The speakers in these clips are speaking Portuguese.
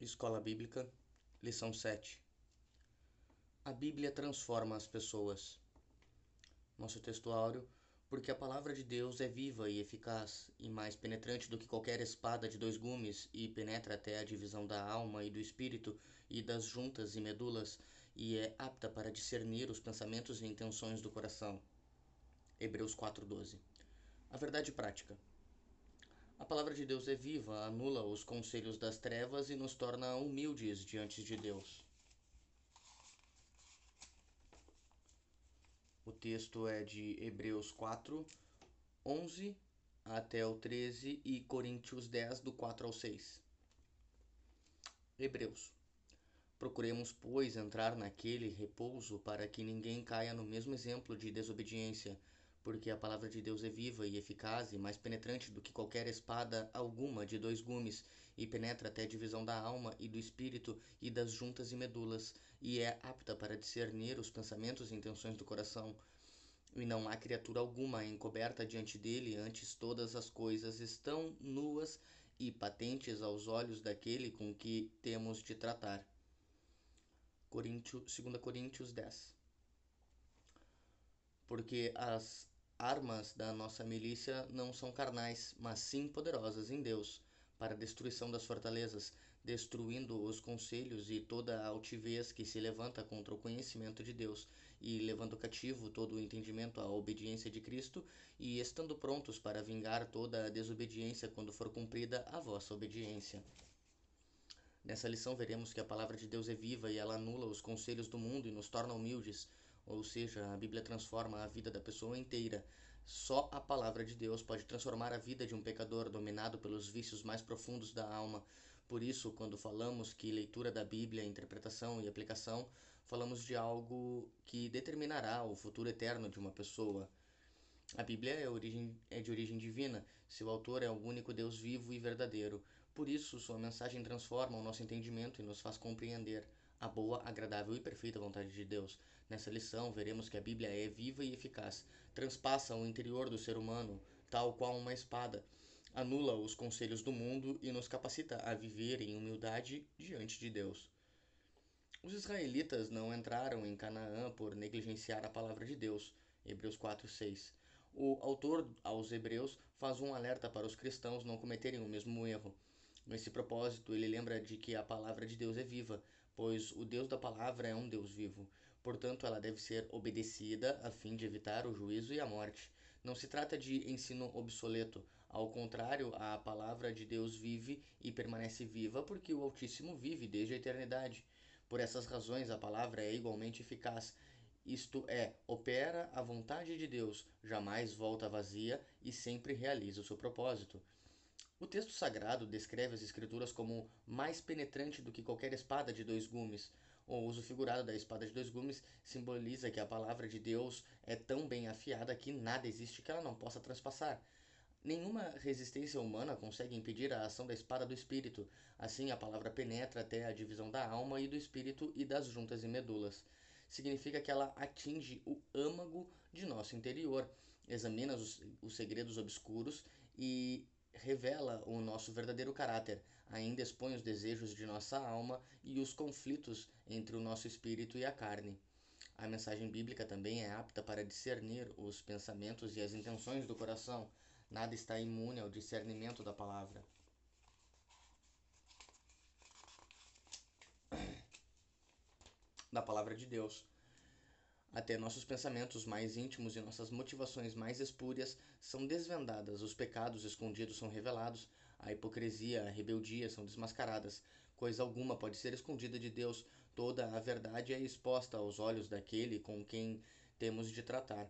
Escola Bíblica, lição 7. A Bíblia transforma as pessoas. Nosso texto áureo, porque a palavra de Deus é viva e eficaz, e mais penetrante do que qualquer espada de dois gumes, e penetra até a divisão da alma e do espírito, e das juntas e medulas, e é apta para discernir os pensamentos e intenções do coração. Hebreus 4:12. A verdade prática. A palavra de Deus é viva, anula os conselhos das trevas e nos torna humildes diante de Deus. O texto é de Hebreus 4, 11 até o 13 e Coríntios 10, do 4 ao 6. Hebreus. Procuremos, pois, entrar naquele repouso para que ninguém caia no mesmo exemplo de desobediência, porque a palavra de Deus é viva e eficaz e mais penetrante do que qualquer espada alguma de dois gumes, e penetra até a divisão da alma e do espírito e das juntas e medulas, e é apta para discernir os pensamentos e intenções do coração. E não há criatura alguma encoberta diante dele, antes todas as coisas estão nuas e patentes aos olhos daquele com que temos de tratar. 2 Coríntios 10. Porque as armas da nossa milícia não são carnais, mas sim poderosas em Deus, para a destruição das fortalezas, destruindo os conselhos e toda a altivez que se levanta contra o conhecimento de Deus, e levando cativo todo o entendimento à obediência de Cristo, e estando prontos para vingar toda a desobediência quando for cumprida a vossa obediência. Nessa lição veremos que a palavra de Deus é viva e ela anula os conselhos do mundo e nos torna humildes, ou seja, a Bíblia transforma a vida da pessoa inteira. Só a palavra de Deus pode transformar a vida de um pecador dominado pelos vícios mais profundos da alma. Por isso, quando falamos que leitura da Bíblia, interpretação e aplicação, falamos de algo que determinará o futuro eterno de uma pessoa. A Bíblia é de origem divina, seu autor é o único Deus vivo e verdadeiro. Por isso, sua mensagem transforma o nosso entendimento e nos faz compreender a boa, agradável e perfeita vontade de Deus. Nessa lição, veremos que a Bíblia é viva e eficaz, transpassa o interior do ser humano, tal qual uma espada, anula os conselhos do mundo e nos capacita a viver em humildade diante de Deus. Os israelitas não entraram em Canaã por negligenciar a palavra de Deus. Hebreus 4:6. O autor aos Hebreus faz um alerta para os cristãos não cometerem o mesmo erro. Nesse propósito, ele lembra de que a palavra de Deus é viva, pois o Deus da palavra é um Deus vivo. Portanto, ela deve ser obedecida a fim de evitar o juízo e a morte. Não se trata de ensino obsoleto. Ao contrário, a palavra de Deus vive e permanece viva porque o Altíssimo vive desde a eternidade. Por essas razões, a palavra é igualmente eficaz, isto é, opera a vontade de Deus, jamais volta vazia e sempre realiza o seu propósito. O texto sagrado descreve as Escrituras como mais penetrante do que qualquer espada de dois gumes. O uso figurado da espada de dois gumes simboliza que a palavra de Deus é tão bem afiada que nada existe que ela não possa transpassar. Nenhuma resistência humana consegue impedir a ação da espada do espírito. Assim, a palavra penetra até a divisão da alma e do espírito e das juntas e medulas. Significa que ela atinge o âmago de nosso interior, examina os segredos obscuros e revela o nosso verdadeiro caráter, ainda expõe os desejos de nossa alma e os conflitos entre o nosso espírito e a carne. A mensagem bíblica também é apta para discernir os pensamentos e as intenções do coração. Nada está imune ao discernimento da palavra. Da palavra de Deus. Até nossos pensamentos mais íntimos e nossas motivações mais espúrias são desvendadas, os pecados escondidos são revelados, a hipocrisia, a rebeldia são desmascaradas. Coisa alguma pode ser escondida de Deus, toda a verdade é exposta aos olhos daquele com quem temos de tratar.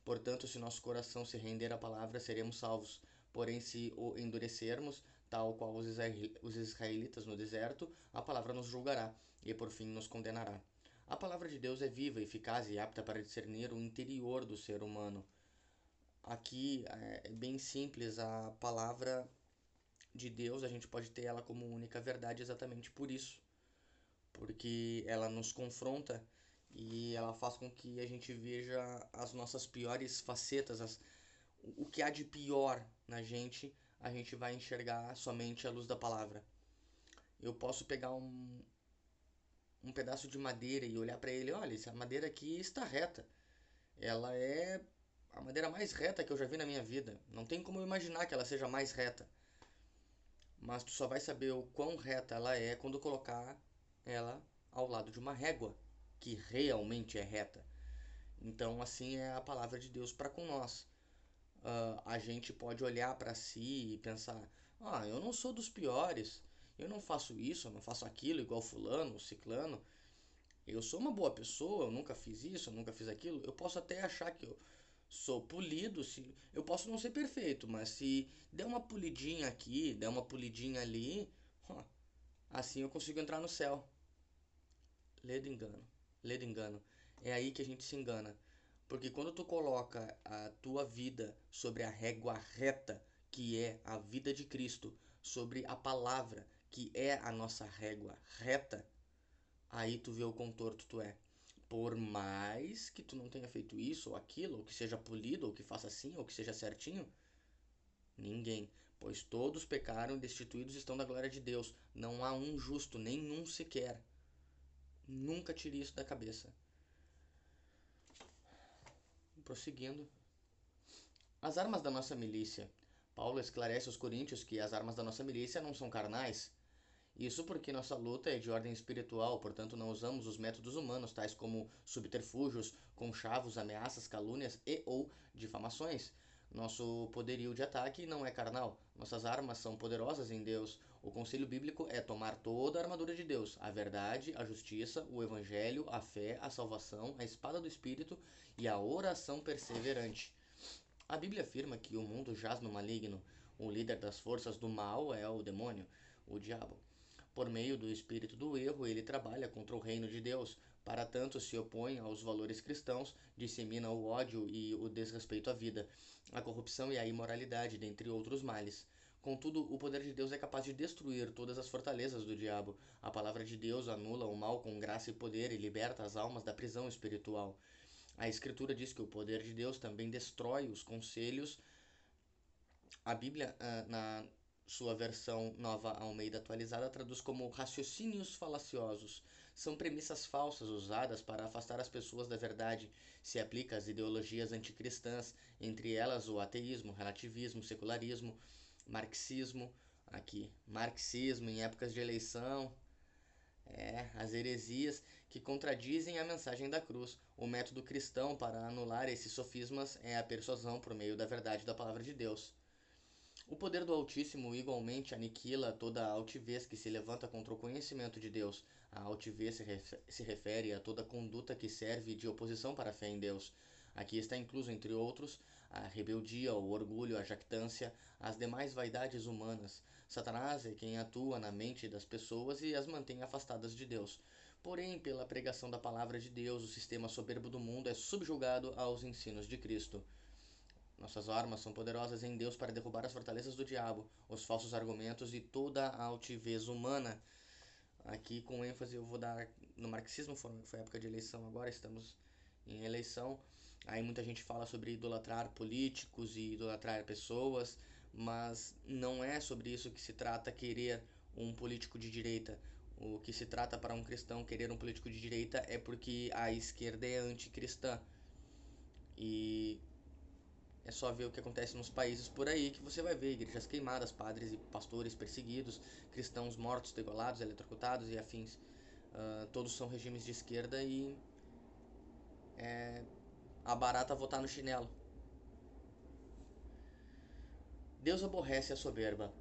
Portanto, se nosso coração se render à palavra, seremos salvos. Porém, se o endurecermos, tal qual os israelitas no deserto, a palavra nos julgará e por fim nos condenará. A palavra de Deus é viva, eficaz e apta para discernir o interior do ser humano. Aqui é bem simples, a palavra de Deus, a gente pode ter ela como única verdade exatamente por isso, porque ela nos confronta e ela faz com que a gente veja as nossas piores facetas, o que há de pior na gente, a gente vai enxergar somente à luz da palavra. Eu posso pegar um pedaço de madeira e olhar para ele, olha, essa madeira aqui está reta. Ela é a madeira mais reta que eu já vi na minha vida. Não tem como eu imaginar que ela seja mais reta. Mas tu só vai saber o quão reta ela é quando colocar ela ao lado de uma régua, que realmente é reta. Então, assim é a palavra de Deus para com nós. A gente pode olhar para si e pensar: ah, eu não sou dos piores, eu não faço isso, eu não faço aquilo igual fulano, ciclano, eu sou uma boa pessoa, eu nunca fiz isso, eu nunca fiz aquilo. Eu posso até achar que eu sou polido, se eu posso não ser perfeito, mas se der uma polidinha aqui, der uma polidinha ali, assim eu consigo entrar no céu. Ledo engano, ledo engano. É aí que a gente se engana. Porque quando tu coloca a tua vida sobre a régua reta, que é a vida de Cristo, sobre a palavra, que é a nossa régua reta, aí tu vê o quão torto tu é. Por mais que tu não tenha feito isso ou aquilo, ou que seja polido, ou que faça assim, ou que seja certinho, ninguém. Pois todos pecaram e destituídos estão da glória de Deus. Não há um justo, nenhum sequer. Nunca tire isso da cabeça. Prosseguindo. As armas da nossa milícia. Paulo esclarece aos coríntios que as armas da nossa milícia não são carnais. Isso porque nossa luta é de ordem espiritual, portanto não usamos os métodos humanos, tais como subterfúgios, conchavos, ameaças, calúnias e ou difamações. Nosso poderio de ataque não é carnal. Nossas armas são poderosas em Deus. O conselho bíblico é tomar toda a armadura de Deus, a verdade, a justiça, o evangelho, a fé, a salvação, a espada do Espírito e a oração perseverante. A Bíblia afirma que o mundo jaz no maligno. O líder das forças do mal é o demônio, o diabo. Por meio do espírito do erro, ele trabalha contra o reino de Deus. Para tanto, se opõe aos valores cristãos, dissemina o ódio e o desrespeito à vida, a corrupção e a imoralidade, dentre outros males. Contudo, o poder de Deus é capaz de destruir todas as fortalezas do diabo. A palavra de Deus anula o mal com graça e poder e liberta as almas da prisão espiritual. A Escritura diz que o poder de Deus também destrói os conselhos. A Bíblia, na sua versão Nova Almeida atualizada, traduz como raciocínios falaciosos. São premissas falsas usadas para afastar as pessoas da verdade. Se aplica às ideologias anticristãs, entre elas o ateísmo, relativismo, secularismo, marxismo, aqui, marxismo em épocas de eleição, as heresias que contradizem a mensagem da cruz. O método cristão para anular esses sofismas é a persuasão por meio da verdade da palavra de Deus. O poder do Altíssimo igualmente aniquila toda a altivez que se levanta contra o conhecimento de Deus. A altivez se refere a toda conduta que serve de oposição para a fé em Deus. Aqui está incluso, entre outros, a rebeldia, o orgulho, a jactância, as demais vaidades humanas. Satanás é quem atua na mente das pessoas e as mantém afastadas de Deus. Porém, pela pregação da palavra de Deus, o sistema soberbo do mundo é subjugado aos ensinos de Cristo. Nossas armas são poderosas em Deus para derrubar as fortalezas do diabo, os falsos argumentos e toda a altivez humana. Aqui, com ênfase, eu vou dar no marxismo, foi época de eleição agora, estamos em eleição. Aí muita gente fala sobre idolatrar políticos e idolatrar pessoas, mas não é sobre isso que se trata querer um político de direita. O que se trata para um cristão querer um político de direita é porque a esquerda é anticristã. E é só ver o que acontece nos países por aí que você vai ver igrejas queimadas, padres e pastores perseguidos, cristãos mortos, degolados, eletrocutados e afins. Todos são regimes de esquerda e a barata votar no chinelo. Deus aborrece a soberba.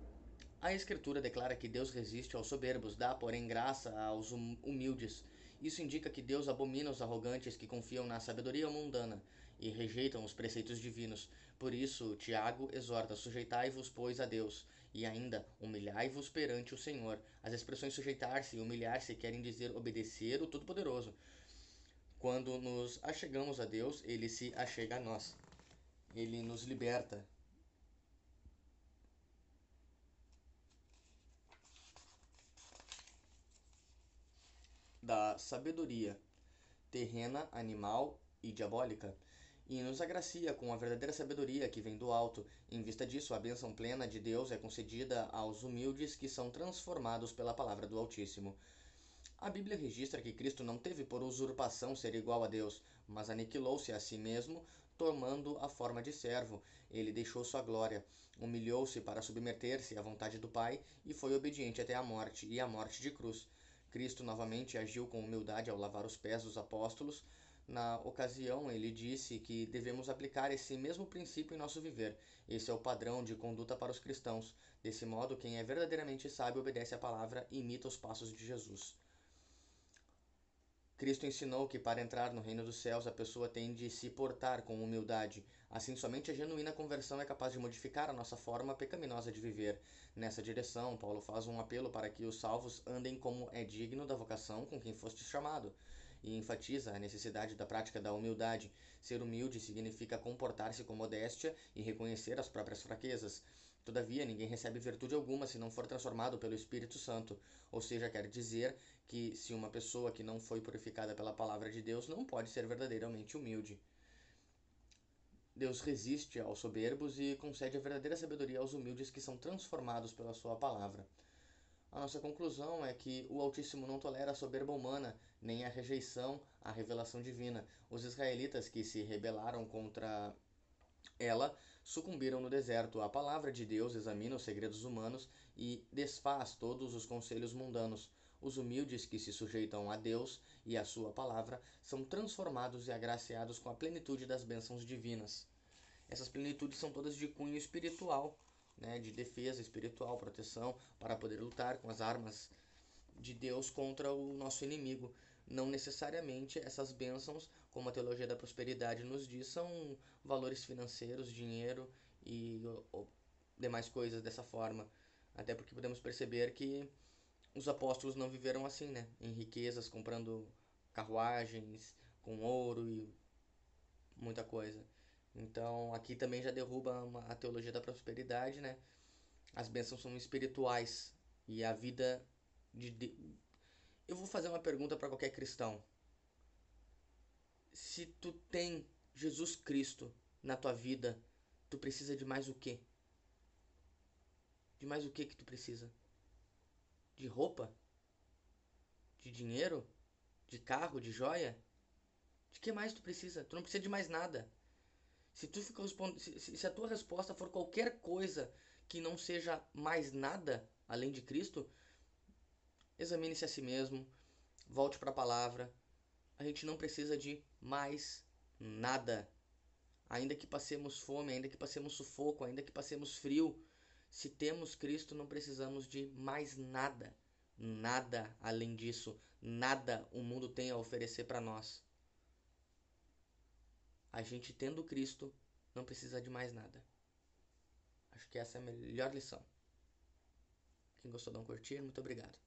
A Escritura declara que Deus resiste aos soberbos, dá, porém, graça aos humildes. Isso indica que Deus abomina os arrogantes que confiam na sabedoria mundana e rejeitam os preceitos divinos. Por isso, Tiago exorta: sujeitai-vos, pois, a Deus, e ainda humilhai-vos perante o Senhor. As expressões sujeitar-se e humilhar-se querem dizer obedecer o Todo-Poderoso. Quando nos achegamos a Deus, ele se achega a nós. Ele nos liberta da sabedoria terrena, animal e diabólica, e nos agracia com a verdadeira sabedoria que vem do alto. Em vista disso, a bênção plena de Deus é concedida aos humildes que são transformados pela palavra do Altíssimo. A Bíblia registra que Cristo não teve por usurpação ser igual a Deus, mas aniquilou-se a si mesmo, tomando a forma de servo. Ele deixou sua glória, humilhou-se para submeter-se à vontade do Pai e foi obediente até a morte, e a morte de cruz. Cristo novamente agiu com humildade ao lavar os pés dos apóstolos. Na ocasião, ele disse que devemos aplicar esse mesmo princípio em nosso viver. Esse é o padrão de conduta para os cristãos. Desse modo, quem é verdadeiramente sábio obedece à palavra e imita os passos de Jesus. Cristo ensinou que para entrar no reino dos céus a pessoa tem de se portar com humildade. Assim, somente a genuína conversão é capaz de modificar a nossa forma pecaminosa de viver. Nessa direção, Paulo faz um apelo para que os salvos andem como é digno da vocação com quem foste chamado, e enfatiza a necessidade da prática da humildade. Ser humilde significa comportar-se com modéstia e reconhecer as próprias fraquezas. Todavia, ninguém recebe virtude alguma se não for transformado pelo Espírito Santo, ou seja, quer dizer que se uma pessoa que não foi purificada pela palavra de Deus não pode ser verdadeiramente humilde. Deus resiste aos soberbos e concede a verdadeira sabedoria aos humildes que são transformados pela sua palavra. A nossa conclusão é que o Altíssimo não tolera a soberba humana, nem a rejeição à revelação divina. Os israelitas que se rebelaram contra ela sucumbiram no deserto. A palavra de Deus examina os segredos humanos e desfaz todos os conselhos mundanos. Os humildes que se sujeitam a Deus e à sua palavra são transformados e agraciados com a plenitude das bênçãos divinas. Essas plenitudes são todas de cunho espiritual, né, de defesa espiritual, proteção, para poder lutar com as armas de Deus contra o nosso inimigo. Não necessariamente essas bênçãos, como a teologia da prosperidade nos diz, são valores financeiros, dinheiro e demais coisas dessa forma. Até porque podemos perceber que os apóstolos não viveram assim, né? Em riquezas, comprando carruagens com ouro e muita coisa. Então, aqui também já derruba a teologia da prosperidade, né? As bênçãos são espirituais e a vida de. Eu vou fazer uma pergunta para qualquer cristão. Se tu tem Jesus Cristo na tua vida, tu precisa de mais o quê? De mais o que tu precisa? De roupa? De dinheiro? De carro? De joia? De que mais tu precisa? Tu não precisa de mais nada. Se tu fica se a tua resposta for qualquer coisa que não seja mais nada além de Cristo, examine-se a si mesmo, volte para a palavra. A gente não precisa de mais nada. Ainda que passemos fome, ainda que passemos sufoco, ainda que passemos frio, se temos Cristo, não precisamos de mais nada. Nada além disso. Nada o mundo tem a oferecer para nós. A gente tendo Cristo, não precisa de mais nada. Acho que essa é a melhor lição. Quem gostou, dá um curtir. Muito obrigado.